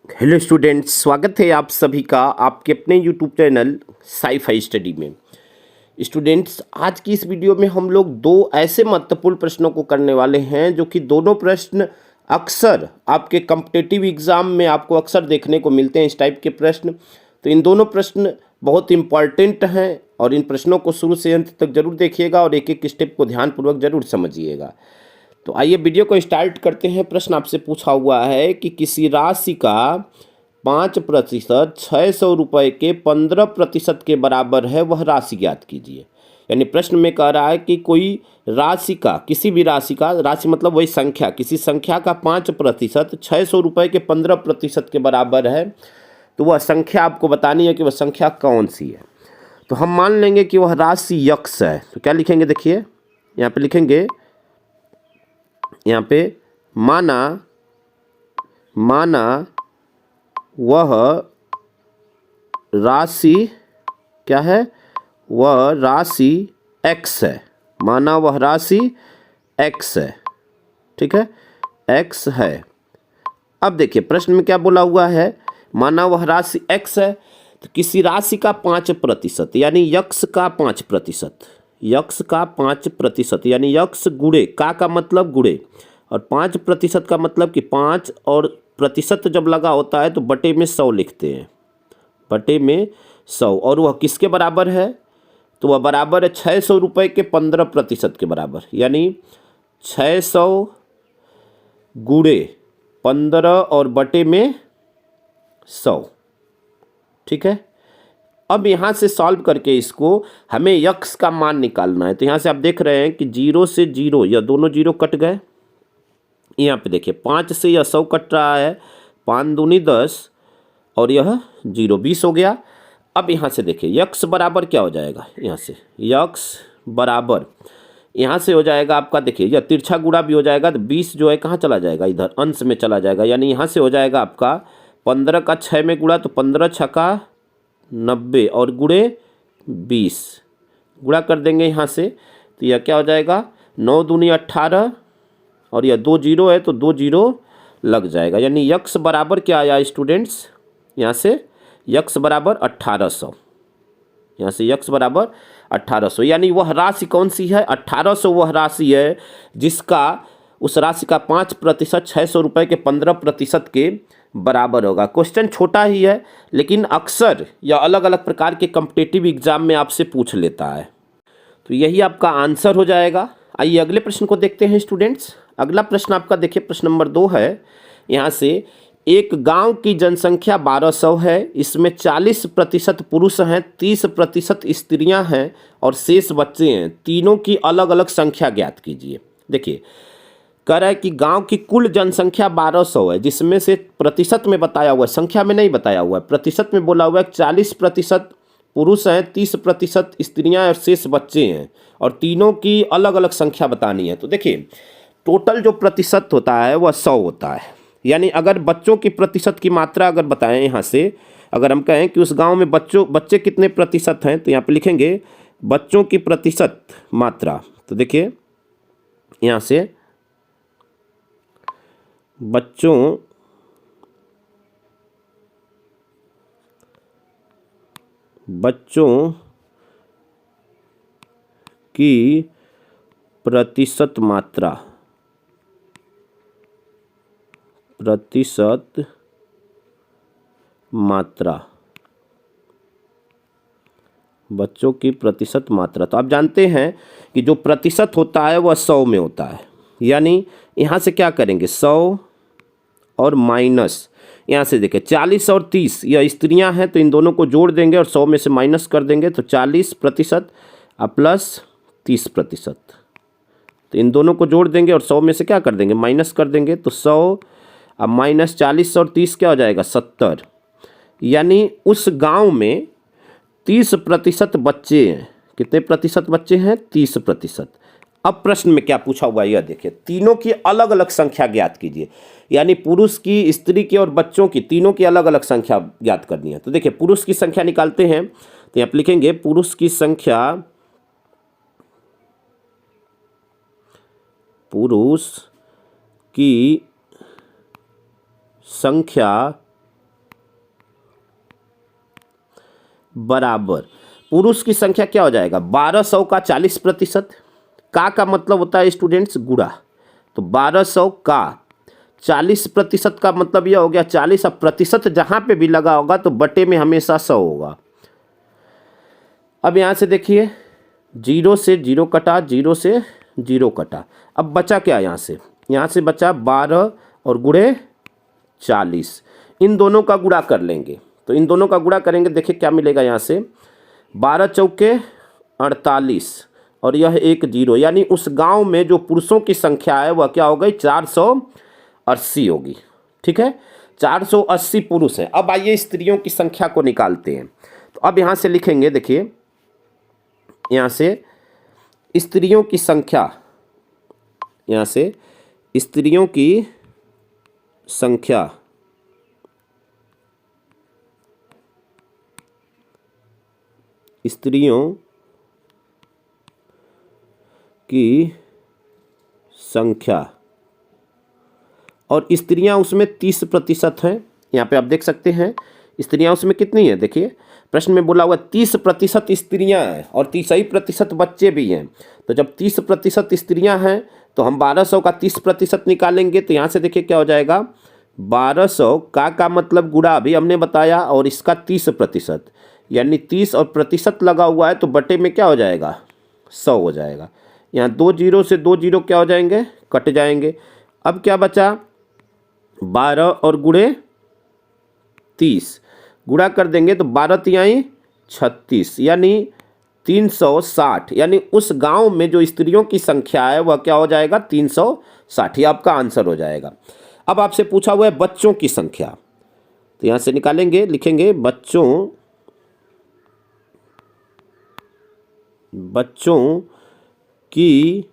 Hello students, स्वागत है आप सभी का आपके अपने यूट्यूब चैनल साई-फाई स्टडी में। स्टूडेंट्स, आज की इस वीडियो में हम लोग दो ऐसे महत्वपूर्ण प्रश्नों को करने वाले हैं जो कि दोनों प्रश्न अक्सर आपके कॉम्पिटिटिव एग्ज़ाम में आपको अक्सर देखने को मिलते हैं, इस टाइप के प्रश्न। तो इन दोनों प्रश्न बहुत इम्पॉर्टेंट हैं और इन प्रश्नों को शुरू से अंत तक जरूर देखिएगा और एक एक स्टेप को ध्यानपूर्वक जरूर समझिएगा। तो आइए वीडियो को स्टार्ट करते हैं। प्रश्न आपसे पूछा हुआ है कि किसी राशि का 5% 600 रुपये के 15% के बराबर है, वह राशि ज्ञात कीजिए। यानी प्रश्न में कह रहा है कि कोई राशि का, किसी भी राशि का, राशि मतलब वही संख्या, किसी संख्या का 5% 600 रुपये के 15% के बराबर है, तो वह संख्या आपको बतानी है कि वह संख्या कौन सी है। तो हम मान लेंगे कि वह राशि यक्स है। तो क्या लिखेंगे, देखिए यहाँ पे लिखेंगे, यहाँ पे माना वह राशि क्या है, वह राशि x है। माना वह राशि x है, ठीक है, x है। अब देखिए प्रश्न में क्या बोला हुआ है, माना वह राशि x है, तो किसी राशि का 5% यानी यक्स का 5%, यक्स का 5% यानी यक्स गुणे का मतलब गुणे, और 5% का मतलब कि 5 और प्रतिशत जब लगा होता है तो बटे में 100 लिखते हैं, बटे में 100। और वह किसके बराबर है, तो वह बराबर है 600 रुपये के 15% के बराबर, यानी 600 गुणे 15 और बटे में 100, ठीक है। अब यहाँ से सॉल्व करके इसको हमें यक्स का मान निकालना है। तो यहाँ से आप देख रहे हैं कि 0 से 0, यह दोनों 0 कट गए। यहाँ पे देखिए 5 से यह 100 कट रहा है, 5 दूनी 10 और यह 0 20 हो गया। अब यहाँ से देखिए यक्स बराबर क्या हो जाएगा, यहाँ से यक्स बराबर यहाँ से हो जाएगा आपका, देखिए यह तिरछा गुणा भी हो जाएगा, तो 20 जो है कहाँ चला जाएगा, इधर अंश में चला जाएगा। यानी यहाँ से हो जाएगा आपका 15 का 6 में गुणा, तो 15 छक्का 90 और गुणे 20 गुणा कर देंगे यहाँ से, तो यह क्या हो जाएगा, 9 दूनी 18 और यह 2 0 है तो 2 0 लग जाएगा। यानी यक्स बराबर क्या आया स्टूडेंट्स, यहाँ से यक्स बराबर 1800, यहाँ से यक्स बराबर 1800। यानी वह राशि कौन सी है, 1800 वह राशि है जिसका, उस राशि का 5% 600 रुपये के 15% के बराबर होगा। क्वेश्चन छोटा ही है लेकिन अक्सर या अलग अलग प्रकार के कॉम्पिटिटिव एग्जाम में आपसे पूछ लेता है, तो यही आपका आंसर हो जाएगा। आइए अगले प्रश्न को देखते हैं स्टूडेंट्स। अगला प्रश्न आपका देखिए, प्रश्न नंबर 2 है। यहाँ से एक गांव की जनसंख्या 1200 है, इसमें 40% पुरुष हैं, 30% स्त्रियां हैं और शेष बच्चे हैं, तीनों की अलग अलग संख्या ज्ञात कीजिए। देखिए कह रहा है कि गांव की कुल जनसंख्या 1200 है, जिसमें से प्रतिशत में बताया हुआ है, संख्या में नहीं बताया हुआ है, प्रतिशत में बोला हुआ है 40% पुरुष हैं, 30% स्त्रियां और शेष बच्चे हैं, और तीनों की अलग अलग संख्या बतानी है। तो देखिए टोटल जो प्रतिशत होता है वह 100 होता है। यानी अगर बच्चों की प्रतिशत की मात्रा अगर बताएं, यहाँ से अगर हम कहें कि उस गांव में बच्चे कितने प्रतिशत हैं, तो यहाँ पे लिखेंगे बच्चों की प्रतिशत मात्रा। तो देखिए यहाँ से बच्चों की प्रतिशत मात्रा, बच्चों की प्रतिशत मात्रा। तो आप जानते हैं कि जो प्रतिशत होता है वह 100 में होता है। यानी यहाँ से क्या करेंगे, 100 और माइनस, यहाँ से देखिए 40 और 30 यह स्त्रियां हैं, तो इन दोनों को जोड़ देंगे और 100 में से माइनस कर देंगे, तो 40% और प्लस 30%, तो इन दोनों को जोड़ देंगे और 100 में से क्या कर देंगे, माइनस कर देंगे, तो 100 अब माइनस 40 और 30 क्या हो जाएगा, 70। यानी उस गांव में 30% बच्चे हैं। कितने प्रतिशत बच्चे हैं, 30%। अब प्रश्न में क्या पूछा हुआ है, यह देखिए, तीनों की अलग अलग संख्या ज्ञात कीजिए। यानी पुरुष की, स्त्री की और बच्चों की, तीनों की अलग अलग संख्या ज्ञात करनी है। तो देखिए पुरुष की संख्या निकालते हैं, तो यहाँ पे लिखेंगे पुरुष की संख्या, पुरुष की संख्या बराबर पुरुष की संख्या क्या हो जाएगा 1200 का 40%। का मतलब होता है स्टूडेंट्स गुणा, तो 1200 का 40% का मतलब यह हो गया 40। अब प्रतिशत जहाँ पे भी लगा होगा तो बटे में हमेशा 100 होगा। अब यहाँ से देखिए 0 से 0 कटा, 0 से 0 कटा। अब बचा क्या यहाँ से बचा 12 और गुणे 40। इन दोनों का गुणा कर लेंगे, तो इन दोनों का गुणा करेंगे, देखिए क्या मिलेगा यहाँ से 12 चौके 48 और यह एक 0, यानी उस गांव में जो पुरुषों की संख्या है वह क्या हो गई 480 होगी। ठीक है, 480 पुरुष हैं। अब आइए स्त्रियों की संख्या को निकालते हैं। तो अब यहाँ से लिखेंगे, देखिए यहाँ से स्त्रियों की संख्या, यहाँ से स्त्रियों की संख्या स्त्रियों की संख्या और स्त्रियां उसमें 30% हैं। यहाँ पे आप देख सकते हैं स्त्रियां उसमें कितनी हैं, देखिए प्रश्न में बोला हुआ 30% स्त्रियां हैं और 30% बच्चे भी हैं। तो जब 30% स्त्रियां हैं तो हम 1200 का 30% निकालेंगे। तो यहाँ से देखिए क्या हो जाएगा 1200 का मतलब गुणा अभी हमने बताया और इसका 30%, यानी 30 और प्रतिशत लगा हुआ है तो बटे में क्या हो जाएगा 100 हो जाएगा। यहाँ 2 0 से 2 0 क्या हो जाएंगे कट जाएंगे। अब क्या बचा 12 और गुणे 30 गुणा कर देंगे तो 12 तिहाई 36 यानी 360, यानी उस गांव में जो स्त्रियों की संख्या है वह क्या हो जाएगा 360। ये आपका आंसर हो जाएगा। अब आपसे पूछा हुआ है बच्चों की संख्या, तो यहाँ से निकालेंगे, लिखेंगे बच्चों की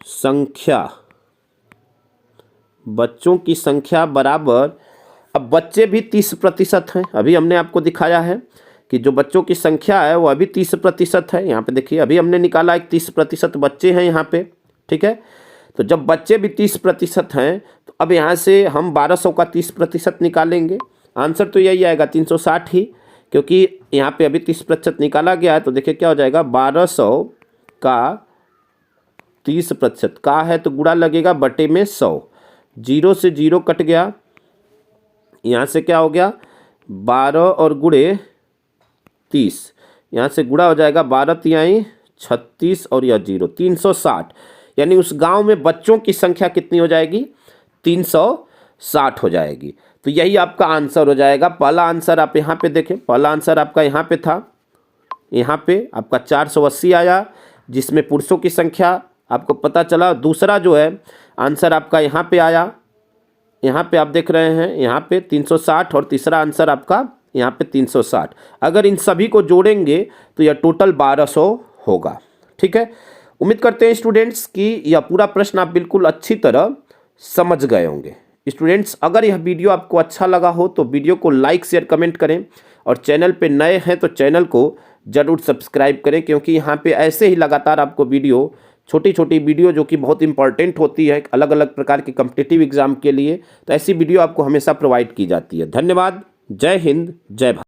संख्या, बच्चों की संख्या बराबर, अब बच्चे भी 30% हैं। अभी हमने आपको दिखाया है कि जो बच्चों की संख्या है वो अभी 30% है। यहाँ पे देखिए अभी हमने निकाला एक 30% बच्चे हैं यहाँ पे। ठीक है, तो जब बच्चे भी 30% हैं तो अब यहाँ से हम 1200 का 30% निकालेंगे। आंसर तो यही आएगा 360 ही, क्योंकि यहाँ पे अभी 30% निकाला गया है। तो देखिए क्या हो जाएगा 1200 का 30% का है तो गुणा लगेगा बटे में 100। 0 से 0 कट गया, यहाँ से क्या हो गया 12 और गुणे 30, यहाँ से गुणा हो जाएगा 12 तिहाई 36 और यह 0 360, यानी उस गांव में बच्चों की संख्या कितनी हो जाएगी 360 हो जाएगी। तो यही आपका आंसर हो जाएगा। पहला आंसर आप यहाँ पे देखें, पहला आंसर आपका यहाँ पे था, यहाँ पे आपका 480 आया जिसमें पुरुषों की संख्या आपको पता चला। दूसरा जो है आंसर आपका यहाँ पे आया, यहाँ पे आप देख रहे हैं यहाँ पे 360 और तीसरा आंसर आपका यहाँ पे 360। अगर इन सभी को जोड़ेंगे तो यह टोटल 1200 होगा। ठीक है, उम्मीद करते हैं स्टूडेंट्स कि यह पूरा प्रश्न आप बिल्कुल अच्छी तरह समझ गए होंगे। स्टूडेंट्स अगर यह वीडियो आपको अच्छा लगा हो तो वीडियो को लाइक शेयर कमेंट करें और चैनल पे नए हैं तो चैनल को ज़रूर सब्सक्राइब करें, क्योंकि यहाँ पे ऐसे ही लगातार आपको वीडियो, छोटी छोटी वीडियो जो कि बहुत इंपॉर्टेंट होती है अलग अलग प्रकार के कॉम्पिटिटिव एग्जाम के लिए, तो ऐसी वीडियो आपको हमेशा प्रोवाइड की जाती है। धन्यवाद। जय हिंद, जय भारत।